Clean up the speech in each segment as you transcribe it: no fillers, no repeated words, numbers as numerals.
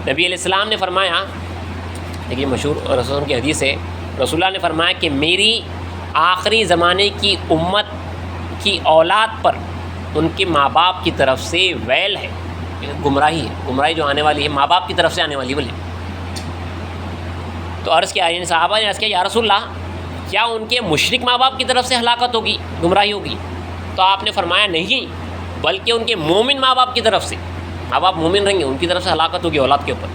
نبی علیہ السلام نے فرمایا، دیکھیے مشہور رسول کی حدیث ہے، رسول اللہ نے فرمایا کہ میری آخری زمانے کی امت کی اولاد پر ان کے ماں باپ کی طرف سے ویل ہے، گمراہی ہے، گمراہی جو آنے والی ہے ماں باپ کی طرف سے آنے والی بولے۔ تو عرض کیا، یعنی صحابہ نے عرض کیا یا رسول اللہ کیا ان کے مشرک ماں باپ کی طرف سے ہلاکت ہوگی، گمراہی ہوگی؟ تو آپ نے فرمایا نہیں، بلکہ ان کے مومن ماں باپ کی طرف سے، ماں باپ مومن رہیں گے ان کی طرف سے ہلاکت ہوگی اولاد کے اوپر،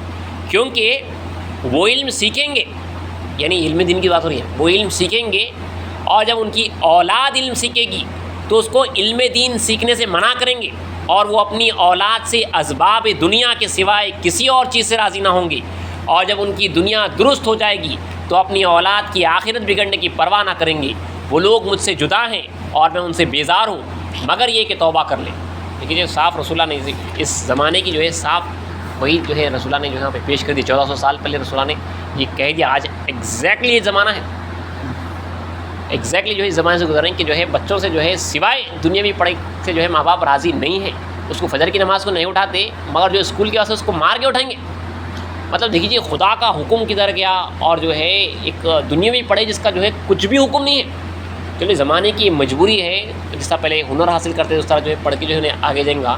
کیونکہ وہ علم سیکھیں گے، یعنی علم دین کی بات ہو رہی ہے، وہ علم سیکھیں گے اور جب ان کی اولاد علم سیکھے گی تو اس کو علم دین سیکھنے سے منع کریں گے، اور وہ اپنی اولاد سے اسباب دنیا کے سوائے کسی اور چیز سے راضی نہ ہوں گے، اور جب ان کی دنیا درست ہو جائے گی تو اپنی اولاد کی آخرت بگڑنے کی پرواہ نہ کریں گے۔ وہ لوگ مجھ سے جدا ہیں اور میں ان سے بیزار ہوں، مگر یہ کہ توبہ کر لیں۔ دیکھیے جو صاف رسول اللہ نے اس زمانے کی جو ہے صاف وہی جو ہے رسول اللہ نے جو یہاں پہ پیش کر دی، 1400 سال پہلے رسول اللہ نے یہ کہہ دیا۔ آج ایگزیکٹلی یہ زمانہ ہے، ایگزیکٹلی جو ہے اس زمانے سے گزر رہے ہیں کہ جو ہے بچوں سے جو ہے سوائے دنیاوی پڑھائی سے جو ہے ماں باپ راضی نہیں ہیں، اس کو فجر کی نماز کو نہیں اٹھاتے، مگر جو اسکول کے واسطے اس کو مار کے اٹھائیں گے۔ مطلب دیکھیے خدا کا حکم کدھر گیا، اور جو ہے ایک دنیاوی پڑھائی جس کا جو ہے کچھ بھی حکم نہیں ہے۔ چلو زمانے کی مجبوری ہے، جس طرح پہلے ہنر حاصل کرتے اس طرح جو ہے پڑھ کے جو ہے آگے جائیں گا،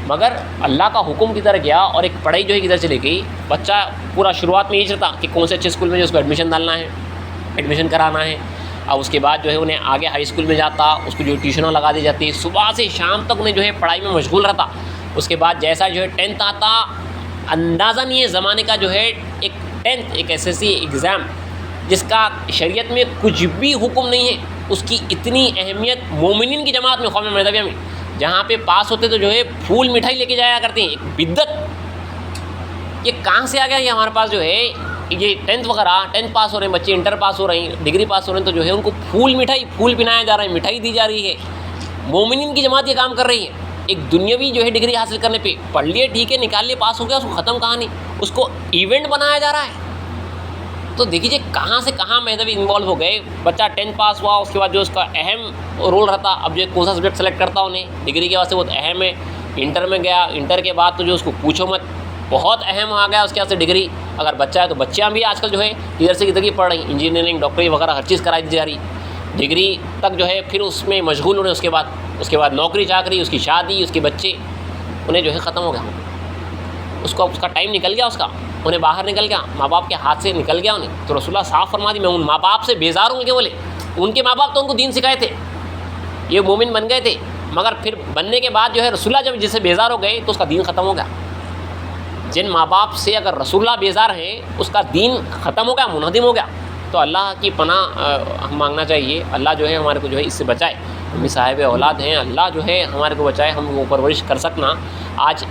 مگر اللہ کا حکم کدھر گیا اور ایک پڑھائی جو ہے کدھر چلی گئی۔ بچہ پورا شروعات میں یہ چلتا کہ کون سے اچھے اسکول میں جو اس کو ایڈمیشن ڈالنا ہے، ایڈمیشن کرانا ہے، اور اس کے بعد جو ہے انہیں آگے ہائی اسکول میں جاتا، اس کو جو ٹیوشنوں لگا دی جاتی، صبح سے شام تک انہیں جو ہے پڑھائی میں مشغول رہتا۔ اس کے بعد جیسا جو ہے 10th آتا، اندازہ نہیں ہے زمانے کا جو ہے ایک 10th ایک SSC ایگزام جس کا شریعت میں کچھ بھی حکم نہیں ہے، اس کی اتنی اہمیت مومنین کی جماعت میں، قوم مہدویہ میں جہاں پہ پاس ہوتے تو جو ہے پھول مٹھائی لے کے جایا کرتے ہیں، ایک بدت۔ یہ کہاں سے آ گیا؟ یہ ہمارے پاس جو ہے یہ 10th وغیرہ، 10th پاس ہو رہے ہیں بچے، انٹر پاس ہو رہے ہیں، ڈگری پاس ہو رہے ہیں، تو جو ہے ان کو پھول مٹھائی، پھول پنایا جا رہا ہے، مٹھائی دی جا رہی ہے۔ مومنین کی جماعت یہ کام کر رہی ہے، ایک دنیاوی جو ہے ڈگری حاصل کرنے پہ پڑھ لیے ٹھیک ہے، نکال لیے، پاس ہو گیا، اس کو ختم کہانی، اس کو ایونٹ بنایا جا رہا ہے۔ تو دیکھیے کہاں سے کہاں مہدوی انوالو ہو گئے۔ بچہ 10th پاس ہوا، اس کے بعد جو اس کا اہم رول رہتا، اب جو کون سا سبجیکٹ سلیکٹ کرتا انہیں ڈگری کے واسطے بہت اہم ہے۔ انٹر میں گیا، انٹر کے بعد تو جو اس کو پوچھو مت، بہت اہم آ گیا اس کے واسطے ڈگری۔ اگر بچہ ہے تو بچیاں بھی آج کل جو ہے ادھر سے ادھر کی پڑھ رہی ہیں، انجینئرنگ، ڈاکٹری وغیرہ ہر چیز کرائی دی جا رہی، ڈگری تک جو ہے پھر اس میں مشغول ہونے، اس کے بعد نوکری چاکری، اس کی شادی، اس کے بچے، انہیں جو ہے ختم ہو گیا، اس کا ٹائم نکل گیا، اس کا انہیں باہر نکل گیا، ماں باپ کے ہاتھ سے نکل گیا انہیں۔ تو رسول اللہ صاف فرما دی میں ان ماں باپ سے بیزار ہوں گے، بولے ان کے ماں باپ تو ان کو دین سکھائے تھے، یہ مومن بن گئے تھے، مگر پھر بننے کے بعد جو ہے رسول اللہ جب جس سے بیزار ہو گئے تو اس کا دین ختم ہو گیا۔ جن ماں باپ سے اگر رسول اللہ بیزار ہیں اس کا دین ختم ہو گیا، منہدم ہو گیا۔ تو اللہ کی پناہ ہم مانگنا چاہیے، اللہ جو ہے ہمارے کو جو ہے اس سے بچائے۔ ہم صاحب اولاد ہیں، اللہ جو ہے ہمارے کو بچائے، ہم وہ پرورش کر سکنا۔ آج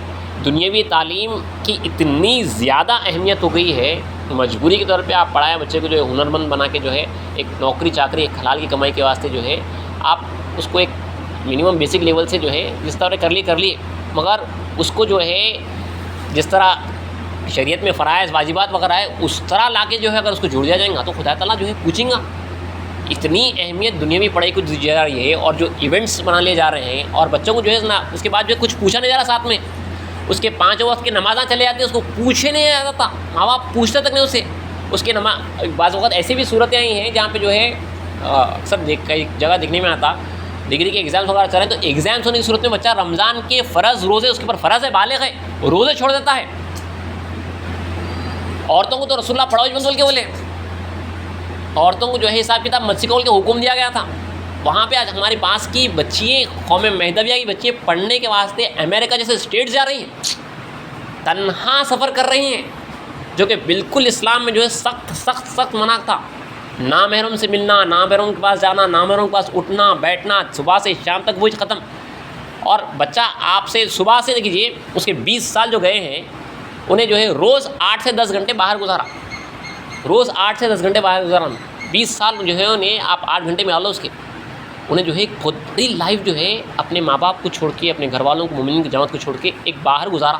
دنیاوی تعلیم کی اتنی زیادہ اہمیت ہو گئی ہے، مجبوری کے طور پہ آپ پڑھائیں بچے کو، جو ہے ہنرمند بنا کے جو ہے ایک نوکری چاکری، ایک حلال کی کمائی کے واسطے جو ہے آپ اس کو ایک منیمم بیسک لیول سے جو ہے جس طرح کر لیے، مگر اس کو جو ہے جس طرح شریعت میں فرائض واجبات وغیرہ ہے اس طرح لا کے جو ہے اگر اس کو جوڑ دیا جائے گا تو خدا تعالیٰ جو ہے پوچھیں گا۔ اتنی اہمیت دنیاوی پڑھائی کو دی جا رہی ہے، اور جو ایونٹس بنا لیے جا رہے ہیں، اور بچوں کو جو ہے نا اس کے بعد جو ہے کچھ پوچھا نہیں جا رہا، ساتھ میں اس کے 5 وقت کی نمازاں چلے جاتی ہیں، اس کو پوچھے نہیں جاتا تھا، ماں باپ پوچھتے تک نہیں اسے، اس کے بعض اوقات ایسی بھی صورتیں آئی ہیں جہاں پہ جو ہے اکثر کئی جگہ دیکھنے میں آتا، ڈگری کے ایگزامس وغیرہ چل رہے ہیں تو ایگزامس ہونے کی صورت میں بچہ رمضان کے فرض روزے اس کے اوپر فرض ہے، بالغ ہے، روزے چھوڑ دیتا ہے۔ عورتوں کو تو رسول اللہ پڑھاؤ مت بول کے بولے، عورتوں کو جو ہے حساب کتاب مت سکھاؤ کے حکم دیا گیا تھا۔ وہاں پہ آج ہمارے پاس کی بچیاں، قوم مہدویہ کی بچیاں پڑھنے کے واسطے امریکہ جیسے اسٹیٹ جا رہی ہیں، تنہا سفر کر رہی ہیں، جو کہ بالکل اسلام میں جو ہے سخت منع تھا۔ نامحرم سے ملنا، نامحرم کے پاس جانا، نامحرم کے پاس اٹھنا بیٹھنا، صبح سے شام تک وہی ختم۔ اور بچہ آپ سے صبح سے دیکھیے اس کے 20 سال جو گئے ہیں انہیں جو ہے روز 8 سے 10 گھنٹے باہر گزارا، روز 8 سے 10 گھنٹے باہر گزارا، 20 سال جو ہے انہیں آپ 8 گھنٹے میں آ لو اس کے، انہیں جو ہے ایک بہت بڑی لائف جو ہے اپنے ماں باپ کو چھوڑ کے، اپنے گھر والوں کو، مومنین کی جماعت کو چھوڑ کے ایک باہر گزارا۔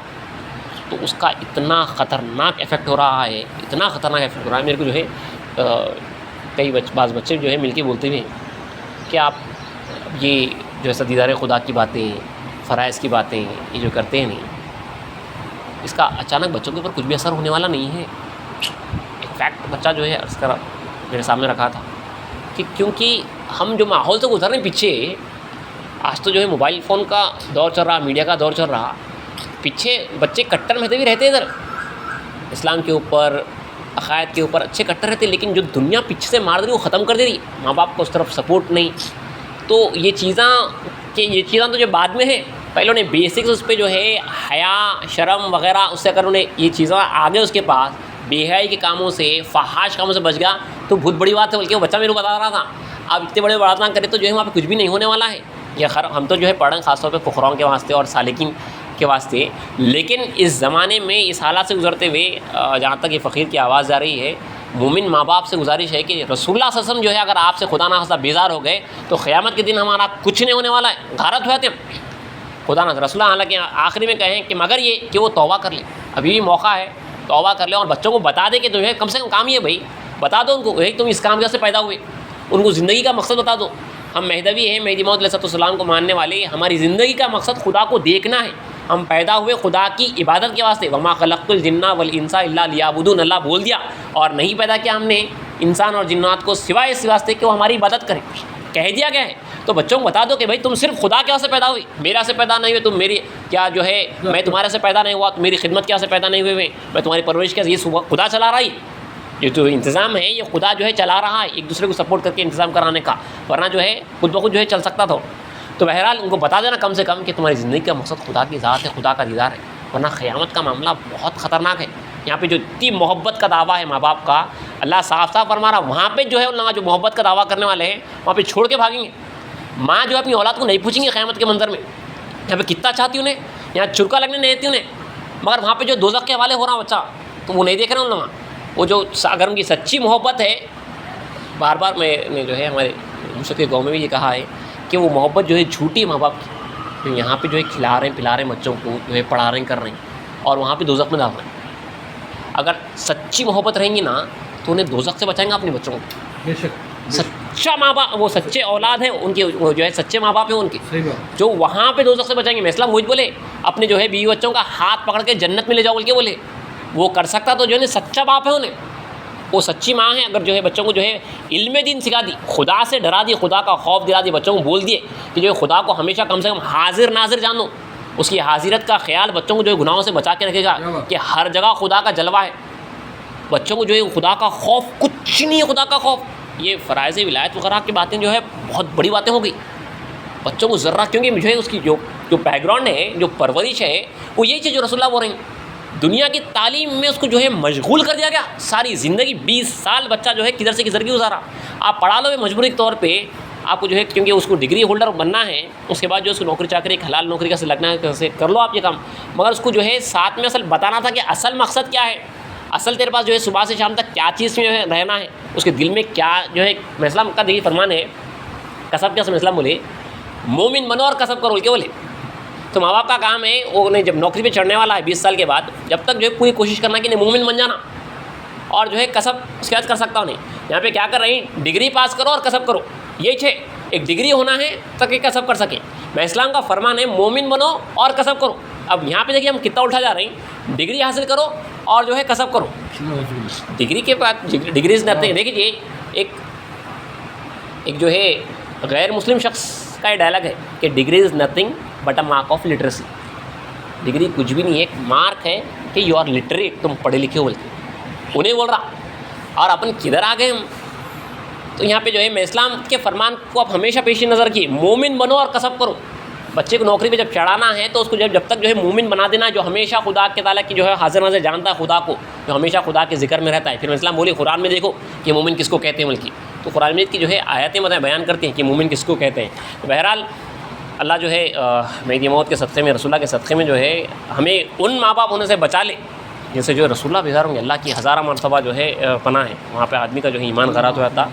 تو اس کا اتنا خطرناک افیکٹ ہو رہا ہے، اتنا خطرناک افیکٹ ہو رہا ہے، میرے کو جو ہے بعض بچے جو ہے مل کے بولتے ہوئے کہ آپ یہ جو ہے دیدار خدا کی باتیں، فرائض کی باتیں یہ جو کرتے ہیں نہیں، اس کا اچانک بچوں کے اوپر کچھ بھی اثر ہونے والا نہیں ہے. ایک فیکٹ بچہ جو ہے عرض کرا میرے سامنے رکھا تھا کہ کیونکہ ہم جو ماحول سے گزر رہے ہیں پیچھے، آج تو جو ہے موبائل فون کا دور چل رہا، میڈیا کا دور چل رہا، پیچھے بچے کٹر مذہبی رہتے ادھر اسلام کے اوپر، عقائد کے اوپر اچھے کٹر رہتے، لیکن جو دنیا پیچھے سے مار دے رہی وہ ختم کر دے رہی. ماں باپ کو اس طرف سپورٹ نہیں. تو یہ چیزاں تو جو بعد میں ہے، پہلے انہیں بیسکس اس پہ جو ہے حیا شرم وغیرہ، اس سے اگر انہیں یہ چیزیں آگے اس کے پاس بے حیائی کے کاموں سے، فحاش کاموں سے بچ گیا تو بہت بڑی بات ہے. بلکہ وہ بچہ میرے کو بتا رہا تھا اب اتنے بڑے بڑا کرے تو جو ہے وہاں پہ کچھ بھی نہیں ہونے والا ہے. یہ ہم تو جو ہے پڑھ رہے ہیں خاص طور پہ فقراؤں کے واسطے اور سالکین کے واسطے، لیکن اس زمانے میں اس حالات سے گزرتے ہوئے جہاں تک یہ فقیر کی آواز جا رہی ہے، مومن ماں باپ سے گزارش ہے کہ رسول اللہ صلی اللہ علیہ وسلم جو ہے اگر آپ سے خدا نخواستہ بیزار ہو گئے تو قیامت کے دن ہمارا کچھ نہیں ہونے والا ہے، غارت ہوئے تھے خدا نہ رسول اللہ. حالانکہ آخری میں کہیں کہ مگر یہ کہ وہ توبہ کر لیں، ابھی بھی موقع ہے، توبہ کر لیں اور بچوں کو بتا دے کہ جو ہے کم سے کم کام یہ بھائی بتا دو ان کو ایک تم اس کام سے پیدا ہوئے، ان کو زندگی کا مقصد بتا دو. ہم مہدوی ہیں، مہدی موعود علیہ السلام کو ماننے والے، ہماری زندگی کا مقصد خدا کو دیکھنا ہے. ہم پیدا ہوئے خدا کی عبادت کے واسطے، وما خلقت الجن والانس الا لیعبدون، اللہ بول دیا، اور نہیں پیدا کیا ہم نے انسان اور جنات کو سوائے اس واسطے کہ وہ ہماری عبادت کریں، کہہ دیا گیا ہے. تو بچوں کو بتا دو کہ بھائی تم صرف خدا کے واسطے پیدا ہوئی، میرا سے پیدا نہیں ہوئے، تم میری کیا جو ہے میں تمہارے سے پیدا نہیں ہوا، تو میری خدمت کے واسطے پیدا نہیں ہوئے، میں تمہاری پرورش کے یہ خدا چلا رہا ہے. یہ جو انتظام ہے یہ خدا جو ہے چلا رہا ہے، ایک دوسرے کو سپورٹ کر کے انتظام کرانے کا، ورنہ جو ہے خود بخود جو ہے چل سکتا تھا. تو بہرحال ان کو بتا دینا کم سے کم کہ تمہاری زندگی کا مقصد خدا کی ذات ہے، خدا کا دیدار ہے، ورنہ قیامت کا معاملہ بہت خطرناک ہے. یہاں پہ جو اتنی محبت کا دعویٰ ہے ماں باپ کا، اللہ صاف صاف فرما رہا، وہاں پہ جو ہے ان لوگوں جو محبت کا دعویٰ کرنے والے ہیں وہاں پہ چھوڑ کے بھاگیں گے. ماں جو اپنی اولاد کو نہیں پوچھیں گے قیامت کے منظر میں یہاں پہ کتنا چاہتی انہیں، یہاں چرکا لگنے نہیں دیتی انہیں، مگر وہاں پہ جو دوزخ کے حوالے ہو رہا بچہ تو وہ نہیں دیکھ رہے ان لوگ. وہ جو اگر ان کی سچی محبت ہے، بار بار میں نے جو ہے ہمارے دوسرے کے گاؤں میں بھی یہ کہا ہے کہ وہ محبت جو ہے جھوٹی ماں باپ کی، جو یہاں پہ جو ہے کھلا رہے ہیں پلا رہے ہیں بچوں کو، جو ہے پڑھا رہے ہیں کر رہے ہیں، اور وہاں پہ دوزخ میں ڈال رہے ہیں. اگر سچی محبت رہیں گی نا تو انہیں دوزخ سے بچائیں گا اپنے بچوں کو. بے شک سچا ماں باپ، وہ سچے اولاد ہیں ان کے، وہ جو ہے سچے ماں باپ ہیں ان کے، جو وہاں پہ دوزخ سے بچائیں گے. میں اسلام مجھ بولے اپنے جو ہے بیوی بچوں کا ہاتھ پکڑ کے جنت میں لے جاؤ بول کے بولے، وہ کر سکتا تو جو ہے سچا باپ ہے انہیں، وہ سچی ماں ہے. اگر جو ہے بچوں کو جو ہے علم دین سکھا دی، خدا سے ڈرا دی، خدا کا خوف دلا دی، بچوں کو بول دیے کہ جو ہے خدا کو ہمیشہ کم سے کم حاضر ناظر جانو، اس کی حاضریت کا خیال بچوں کو جو ہے گناہوں سے بچا کے رکھے گا کہ ہر جگہ خدا کا جلوہ ہے. بچوں کو جو ہے خدا کا خوف، کچھ نہیں ہے خدا کا خوف. یہ فرائض ولایت وغیرہ کی باتیں جو ہے بہت بڑی باتیں ہو گئی بچوں کو ذرہ، کیونکہ جو ہے اس کی جو بیک گراؤنڈ ہے، جو پرورش ہے، وہ یہی چیز جو رسول اللہ بول رہے ہیں. دنیا کی تعلیم میں اس کو جو ہے مشغول کر دیا گیا، ساری زندگی 20 سال بچہ جو ہے کدھر سے کدھر کی گزارا. آپ پڑھا لو مجبوری کے طور پہ آپ کو جو ہے، کیونکہ اس کو ڈگری ہولڈر بننا ہے، اس کے بعد جو اس کو نوکری چاکری ایک حلال نوکری کا سے لگنا ہے، کیسے کر لو آپ یہ کام، مگر اس کو جو ہے ساتھ میں اصل بتانا تھا کہ اصل مقصد کیا ہے، اصل تیرے پاس جو ہے صبح سے شام تک کیا چیز میں رہنا ہے، اس کے دل میں کیا جو ہے. اسلام کا دیکھیے فرمان ہے کسب کیا، اسلام بولے مومن بنو اور کسب کرو، کیا بولے. تو ماں باپ کا کام ہے، وہ انہیں جب نوکری پہ چڑھنے والا ہے 20 سال کے بعد، جب تک جو ہے پوری کوشش کرنا کہ انہیں مومن بن جانا، اور جو ہے کسب اس کے بعد کر سکتا ہوں نہیں. یہاں پہ کیا کر رہے ہیں، ڈگری پاس کرو اور کسب کرو، یہ چھ ایک ڈگری ہونا ہے تاکہ کسب کر سکیں. میں اسلام کا فرمان ہے مومن بنو اور کسب کرو. اب یہاں پہ دیکھیے ہم کتنا الٹا جا رہے ہیں، ڈگری حاصل کرو اور جو ہے کسب کرو. ڈگری کے بعد ڈگریز نہ دیکھیے، ایک جو ہے غیر مسلم شخص کا یہ ڈائلاگ ہے کہ degree is nothing but a mark of literacy. Degree کچھ بھی نہیں ہے، ایک مارک ہے کہ یو آر لٹریٹ، تم پڑھے لکھے ہو بولتے انہیں بول رہا. اور اپن کدھر آ گئے ہم. تو یہاں پہ جو ہے میں اسلام کے فرمان کو آپ ہمیشہ پیش نظر رکھیے، مومن بنو اور کسب کرو. بچے کو نوکری پہ جب چڑھانا ہے تو اس کو جب تک جو ہے مومن بنا دینا، جو ہمیشہ خدا کے تعالیٰ کی جو ہے حاضر ناظر جانتا ہے خدا کو، جو ہمیشہ خدا کے ذکر میں رہتا ہے. پھر اسلام بولی قرآن میں دیکھو کہ مومن کس کو کہتے ہیں بلکہ، تو قرآن مجید کی جو ہے آیتیں بیان کرتی ہیں کہ مومن کس کو کہتے ہیں. تو بہرحال اللہ جو ہے مہدی موعود کے صدقے میں، رسول اللہ کے صدقے میں جو ہے ہمیں ان ماں باپ ہونے سے بچا لے جن سے جو ہے رسول اللہ بیزار ہوں گے. اللہ کی ہزارہ مرتبہ جو ہے پناہ ہے، وہاں پہ آدمی کا جو ہے ایمان غرات ہو جاتا.